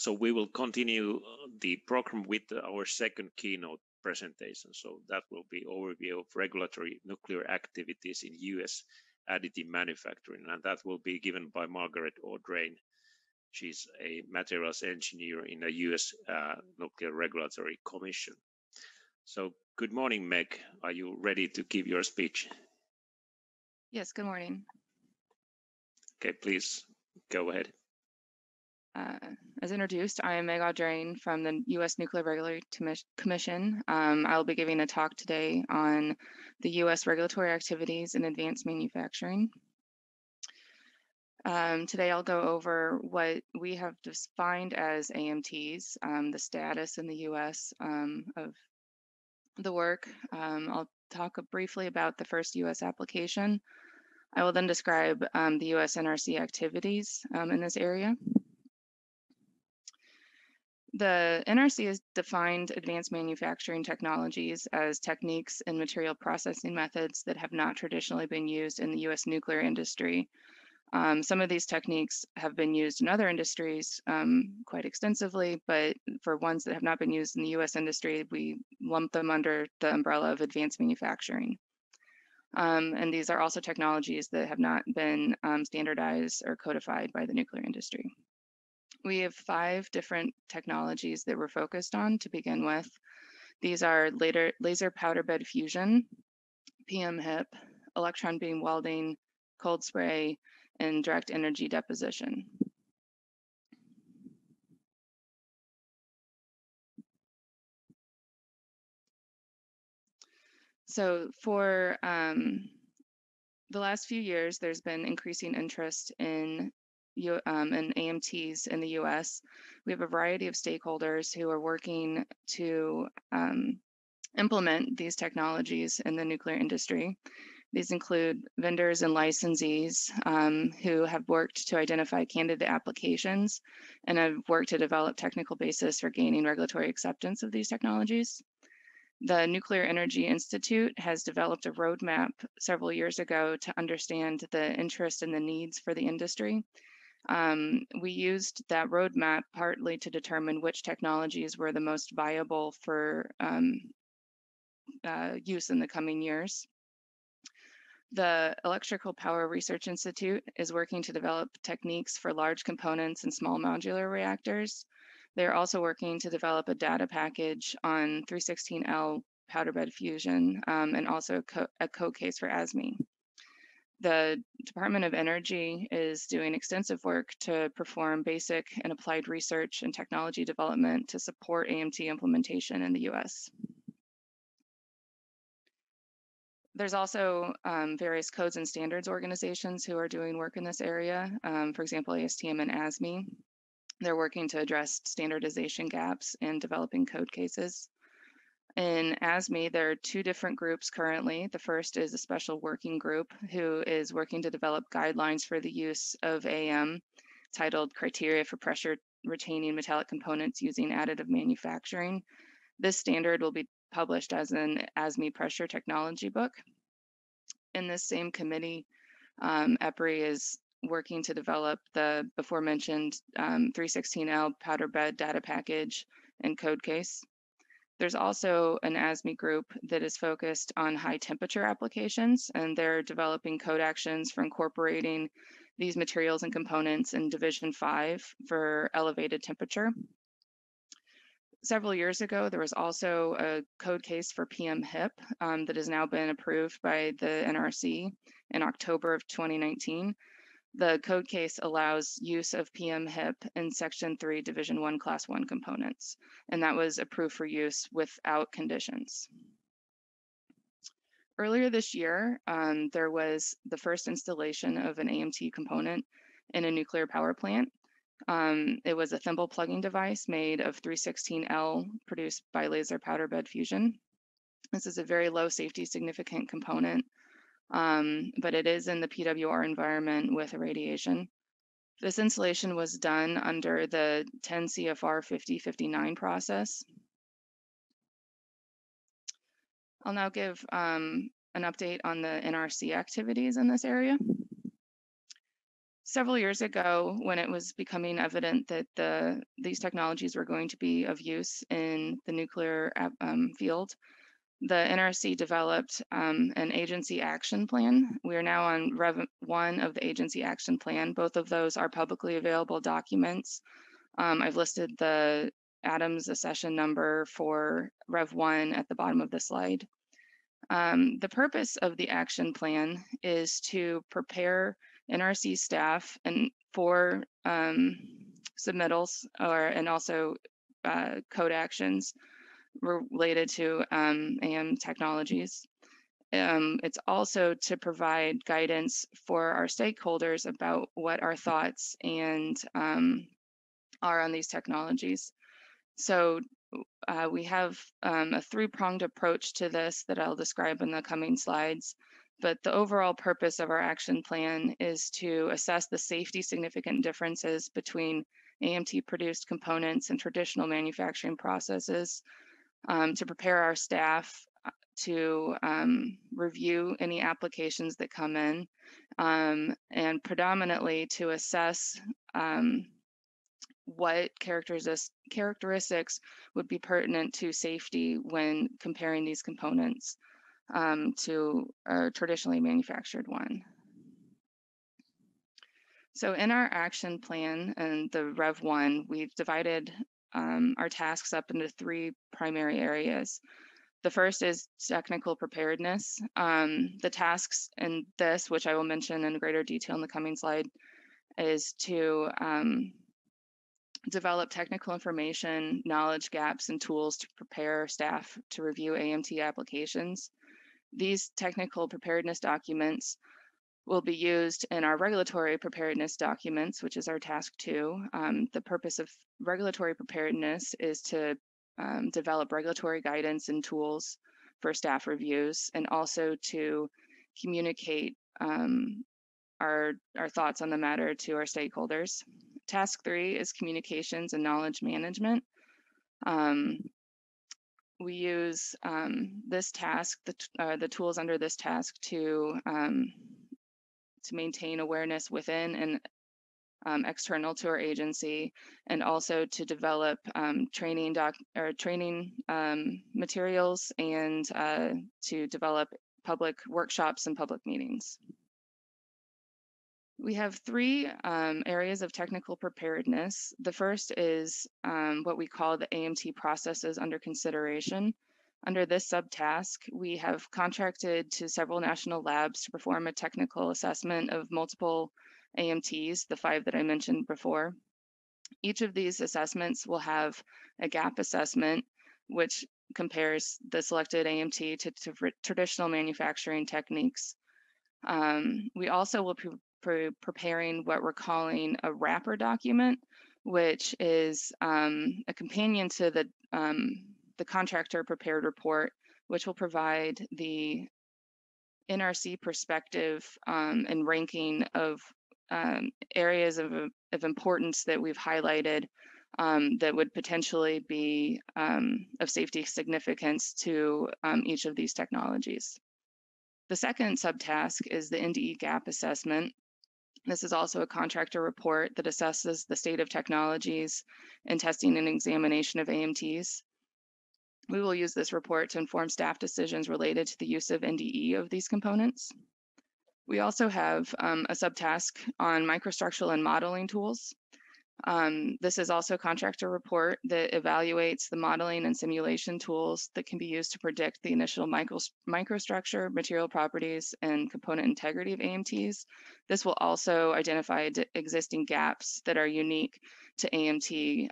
So we will continue the program with our second keynote presentation. So that will be overview of regulatory nuclear activities in US additive manufacturing, and that will be given by Margaret Audrain. She's a materials engineer in the US Nuclear Regulatory Commission. So good morning, Meg. Are you ready to give your speech? Yes, good morning. Okay, please go ahead. As introduced, I am Margaret Audrain from the U.S. Nuclear Regulatory Commission. I'll be giving a talk today on the U.S. regulatory activities in advanced manufacturing. Today I'll go over what we have defined as AMTs, the status in the U.S. Of the work. I'll talk briefly about the first U.S. application. I will then describe the U.S. NRC activities in this area. The NRC has defined advanced manufacturing technologies as techniques and material processing methods that have not traditionally been used in the U.S. nuclear industry. Some of these techniques have been used in other industries quite extensively, but for ones that have not been used in the U.S. industry, we lump them under the umbrella of advanced manufacturing. And these are also technologies that have not been standardized or codified by the nuclear industry. We have 5 different technologies that we're focused on to begin with. These are laser powder bed fusion, PM-HIP, electron beam welding, cold spray, and direct energy deposition. So for the last few years, there's been increasing interest in AMTs in the U.S. We have a variety of stakeholders who are working to implement these technologies in the nuclear industry. These include vendors and licensees who have worked to identify candidate applications and have worked to develop technical basis for gaining regulatory acceptance of these technologies. The Nuclear Energy Institute has developed a roadmap several years ago to understand the interest and the needs for the industry. We used that roadmap partly to determine which technologies were the most viable for use in the coming years. The Electrical Power Research Institute is working to develop techniques for large components and small modular reactors. They're also working to develop a data package on 316L powder bed fusion and also a code case for ASME. The Department of Energy is doing extensive work to perform basic and applied research and technology development to support AMT implementation in the US. There's also various codes and standards organizations who are doing work in this area. For example, ASTM and ASME. They're working to address standardization gaps and developing code cases. In ASME, there are 2 different groups currently. The first is a special working group who is working to develop guidelines for the use of AM, titled Criteria for Pressure Retaining Metallic Components Using Additive Manufacturing. This standard will be published as an ASME pressure technology book. In this same committee, EPRI is working to develop the before mentioned 316L powder bed data package and code case. There's also an ASME group that is focused on high temperature applications, and they're developing code actions for incorporating these materials and components in Division 5 for elevated temperature. Several years ago, there was also a code case for PM-HIP that has now been approved by the NRC in October of 2019. The code case allows use of PM-HIP in Section 3, Division 1, Class 1 components, and that was approved for use without conditions. Earlier this year, there was the first installation of an AMT component in a nuclear power plant. It was a thimble plugging device made of 316L produced by laser powder bed fusion. This is a very low safety significant component, but it is in the PWR environment with irradiation. This installation was done under the 10 CFR 5059 process. I'll now give an update on the NRC activities in this area. Several years ago, when it was becoming evident that these technologies were going to be of use in the nuclear field, the NRC developed an agency action plan. We are now on Rev 1 of the agency action plan. Both of those are publicly available documents. I've listed the Adams accession number for Rev 1 at the bottom of the slide. The purpose of the action plan is to prepare NRC staff and for submittals and also code actions related to AM technologies. It's also to provide guidance for our stakeholders about what our thoughts and are on these technologies. So we have a three-pronged approach to this that I'll describe in the coming slides. But the overall purpose of our action plan is to assess the safety significant differences between AMT-produced components and traditional manufacturing processes, to prepare our staff to review any applications that come in, and predominantly to assess what characteristics would be pertinent to safety when comparing these components to a traditionally manufactured one. So in our action plan and the Rev 1, we've divided our tasks up into three primary areas. The first is technical preparedness. The tasks in this, which I will mention in greater detail in the coming slide, is to develop technical information, knowledge gaps, and tools to prepare staff to review AMT applications. These technical preparedness documents will be used in our regulatory preparedness documents, which is our task 2. The purpose of regulatory preparedness is to develop regulatory guidance and tools for staff reviews, and also to communicate our thoughts on the matter to our stakeholders. Task 3 is communications and knowledge management. We use this task, the tools under this task, to maintain awareness within and external to our agency, and also to develop training materials and to develop public workshops and public meetings. We have three areas of technical preparedness. The first is what we call the AMT processes under consideration. Under this subtask, we have contracted to several national labs to perform a technical assessment of multiple AMTs, the 5 that I mentioned before. Each of these assessments will have a gap assessment, which compares the selected AMT to traditional manufacturing techniques. We also will be preparing what we're calling a wrapper document, which is a companion to the contractor prepared report, which will provide the NRC perspective and ranking of areas of importance that we've highlighted that would potentially be of safety significance to each of these technologies. The second subtask is the NDE gap assessment. This is also a contractor report that assesses the state of technologies and testing and examination of AMTs. We will use this report to inform staff decisions related to the use of NDE of these components. We also have a subtask on microstructural and modeling tools. This is also a contractor report that evaluates the modeling and simulation tools that can be used to predict the initial microstructure, material properties, and component integrity of AMTs. This will also identify existing gaps that are unique to AMT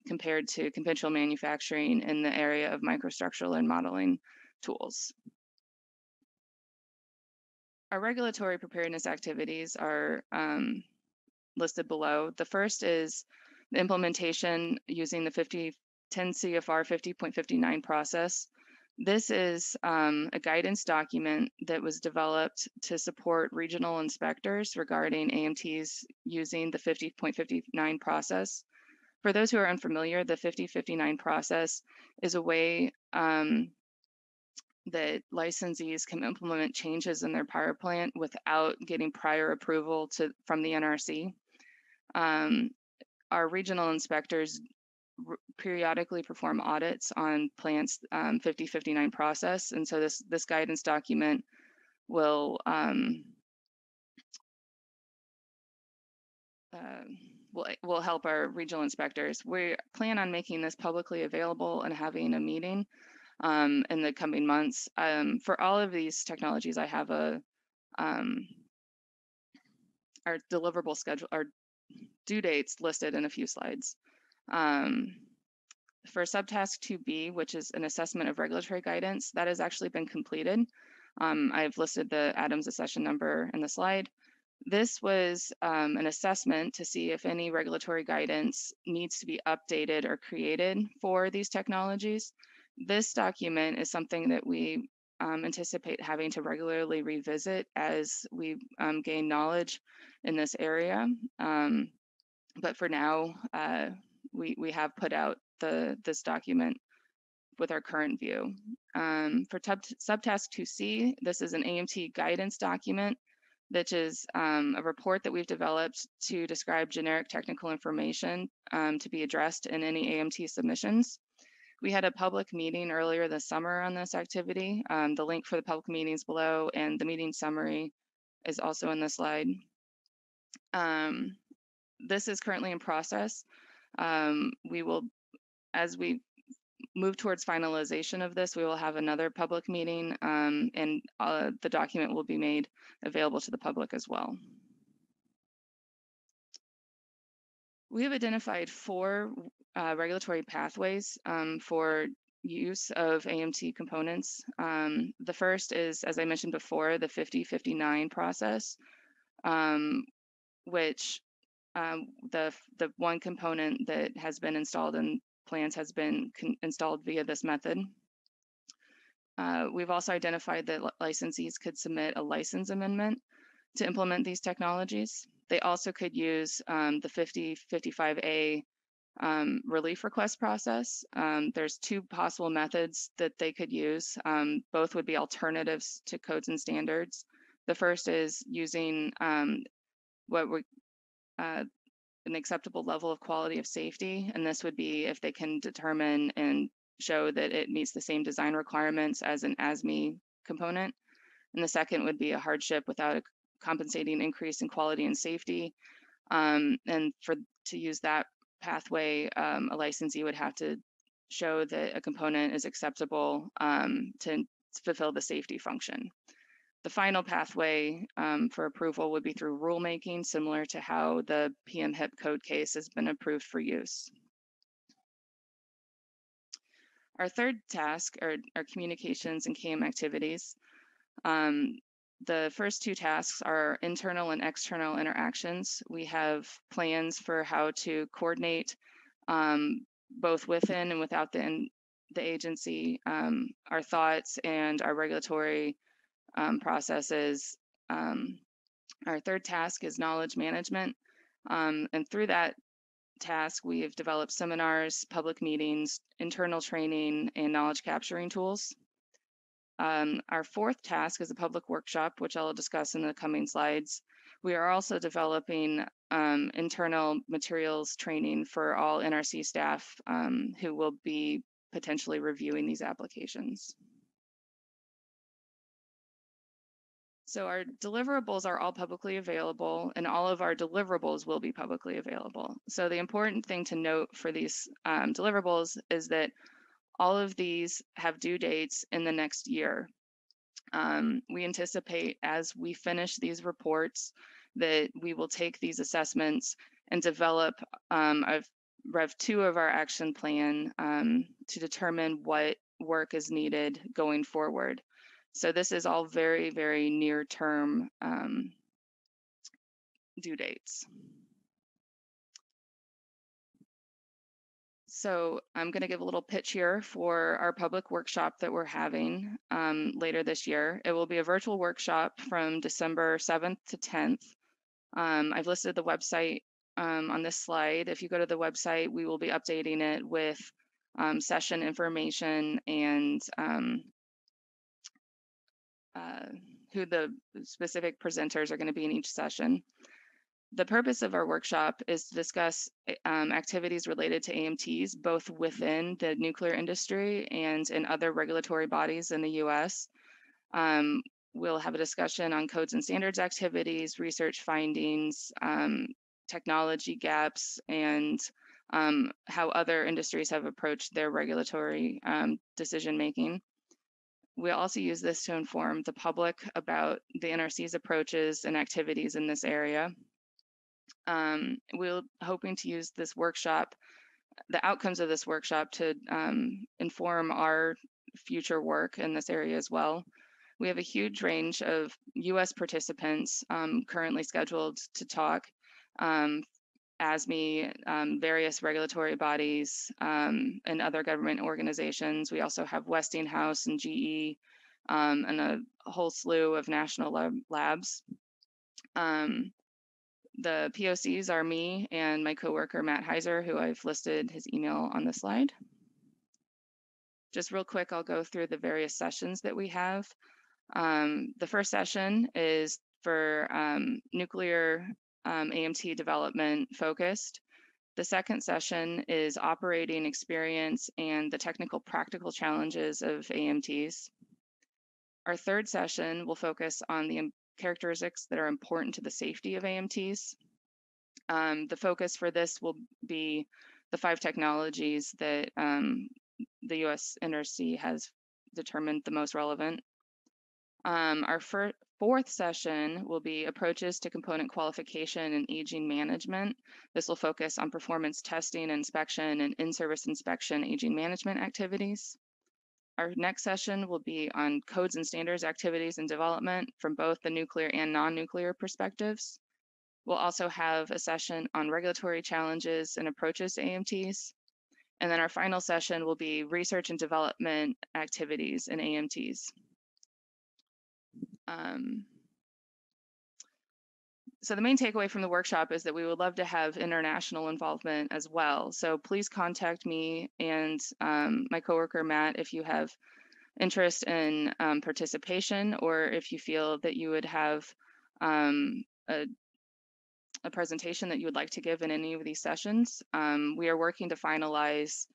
compared to conventional manufacturing in the area of microstructural and modeling tools. Our regulatory preparedness activities are listed below. The first is the implementation using the 10 CFR 50.59 process. This is a guidance document that was developed to support regional inspectors regarding AMTs using the 50.59 process. For those who are unfamiliar, the 50.59 process is a way that licensees can implement changes in their power plant without getting prior approval from the NRC. Our regional inspectors periodically perform audits on plants 5059 process, and so this guidance document will help our regional inspectors. We plan on making this publicly available and having a meeting in the coming months. For all of these technologies, I have our deliverable schedule, our due dates listed in a few slides. For subtask 2B, which is an assessment of regulatory guidance, that has actually been completed. I've listed the Adams accession number in the slide. This was an assessment to see if any regulatory guidance needs to be updated or created for these technologies. This document is something that we anticipate having to regularly revisit as we gain knowledge in this area. But for now, we have put out this document with our current view. For subtask 2C, this is an AMT guidance document, which is a report that we've developed to describe generic technical information to be addressed in any AMT submissions. We had a public meeting earlier this summer on this activity. The link for the public meetings below, and the meeting summary is also in the slide. This is currently in process. We will, as we move towards finalization of this, we will have another public meeting, and the document will be made available to the public as well. We have identified 4 regulatory pathways for use of AMT components. The first is, as I mentioned before, the 5059 process, which the one component that has been installed in plants has been installed via this method. We've also identified that licensees could submit a license amendment to implement these technologies. They also could use the 5055A relief request process. There's 2 possible methods that they could use. Both would be alternatives to codes and standards. The first is using what we an acceptable level of quality of safety, and this would be if they can determine and show that it meets the same design requirements as an ASME component. And the second would be a hardship without a compensating increase in quality and safety. And to use that pathway, a licensee would have to show that a component is acceptable to fulfill the safety function. The final pathway for approval would be through rulemaking, similar to how the PM-HIP code case has been approved for use. Our third task are communications and KM activities. The first 2 tasks are internal and external interactions. We have plans for how to coordinate both within and without the agency, our thoughts and our regulatory processes. Our third task is knowledge management. And through that task, we have developed seminars, public meetings, internal training, and knowledge capturing tools. Our fourth task is a public workshop, which I'll discuss in the coming slides. We are also developing internal materials training for all NRC staff who will be potentially reviewing these applications. So our deliverables are all publicly available, and all of our deliverables will be publicly available. So the important thing to note for these deliverables is that all of these have due dates in the next year. We anticipate as we finish these reports that we will take these assessments and develop a Rev 2 of our action plan to determine what work is needed going forward. So this is all very, very near term due dates. So I'm going to give a little pitch here for our public workshop that we're having later this year. It will be a virtual workshop from December 7th to 10th. I've listed the website on this slide. If you go to the website, we will be updating it with session information and who the specific presenters are going to be in each session. The purpose of our workshop is to discuss activities related to AMTs, both within the nuclear industry and in other regulatory bodies in the US. We'll have a discussion on codes and standards activities, research findings, technology gaps, and how other industries have approached their regulatory decision making. We'll also use this to inform the public about the NRC's approaches and activities in this area. We're hoping to use this workshop, the outcomes of this workshop, to inform our future work in this area as well. We have a huge range of US participants currently scheduled to talk. ASME, various regulatory bodies, and other government organizations. We also have Westinghouse and GE, and a whole slew of national labs. The POCs are me and my coworker, Matt Heiser, who I've listed his email on the slide. Just real quick, I'll go through the various sessions that we have. The first session is for nuclear AMT development focused. The second session is operating experience and the technical practical challenges of AMTs. Our third session will focus on the characteristics that are important to the safety of AMTs. The focus for this will be the 5 technologies that the US NRC has determined the most relevant. Our fourth session will be approaches to component qualification and aging management. This will focus on performance testing, inspection, and in-service inspection aging management activities. Our next session will be on codes and standards activities and development from both the nuclear and non-nuclear perspectives. We'll also have a session on regulatory challenges and approaches to AMTs. And then our final session will be research and development activities in AMTs. So the main takeaway from the workshop is that we would love to have international involvement as well. So please contact me and my coworker, Matt, if you have interest in participation, or if you feel that you would have a presentation that you would like to give in any of these sessions. We are working to finalize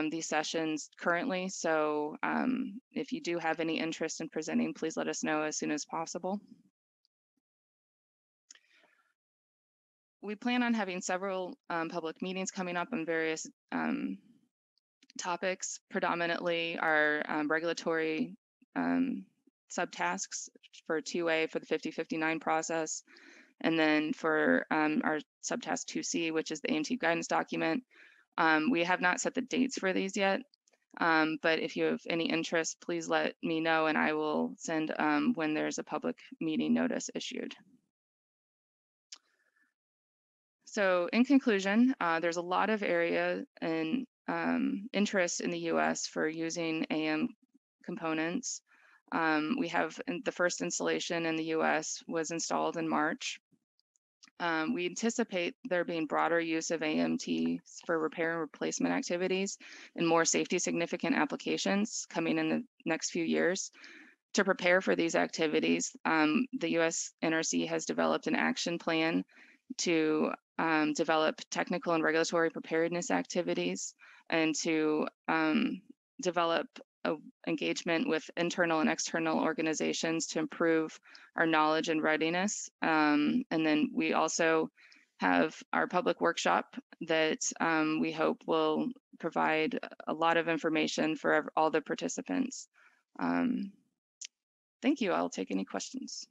these sessions currently. So if you do have any interest in presenting, please let us know as soon as possible. We plan on having several public meetings coming up on various topics, predominantly our regulatory subtasks for 2A for the 5059 process, and then for our subtask 2C, which is the AMT guidance document. We have not set the dates for these yet, but if you have any interest, please let me know and I will send when there's a public meeting notice issued. So in conclusion, there's a lot of area and interest in the US for using AM components. We have the first installation in the US was installed in March. We anticipate there being broader use of AMTs for repair and replacement activities and more safety significant applications coming in the next few years. To prepare for these activities, the US NRC has developed an action plan to develop technical and regulatory preparedness activities and to develop engagement with internal and external organizations to improve our knowledge and readiness. And then we also have our public workshop that we hope will provide a lot of information for all the participants. Thank you. I'll take any questions.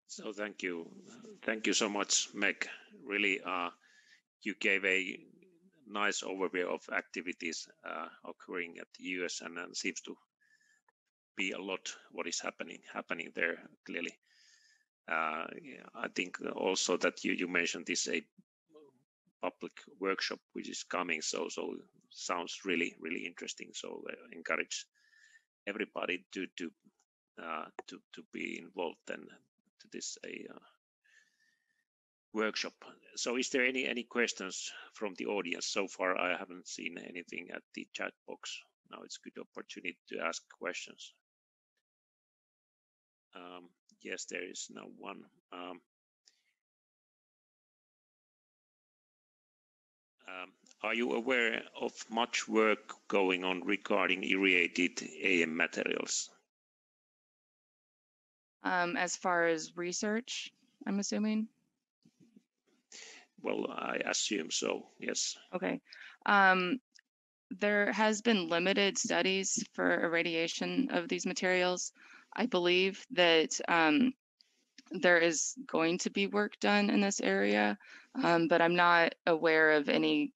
So thank you so much, Meg. Really, you gave a nice overview of activities occurring at the US, and seems to be a lot what is happening there clearly. I think also that you mentioned this a public workshop which is coming, so sounds really interesting. So I encourage everybody to be involved and to this workshop. So is there any questions from the audience? So far I haven't seen anything at the chat box. Now it's a good opportunity to ask questions. Yes, there is now one. Are you aware of much work going on regarding irradiated AM materials? As far as research, I'm assuming. Well, I assume so, yes. Okay. There has been limited studies for irradiation of these materials. I believe that there is going to be work done in this area, but I'm not aware of any.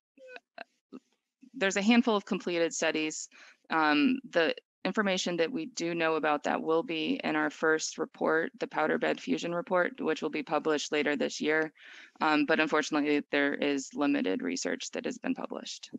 There's a handful of completed studies. The information that we do know about that will be in our first report, the powder bed fusion report, which will be published later this year. But unfortunately, there is limited research that has been published.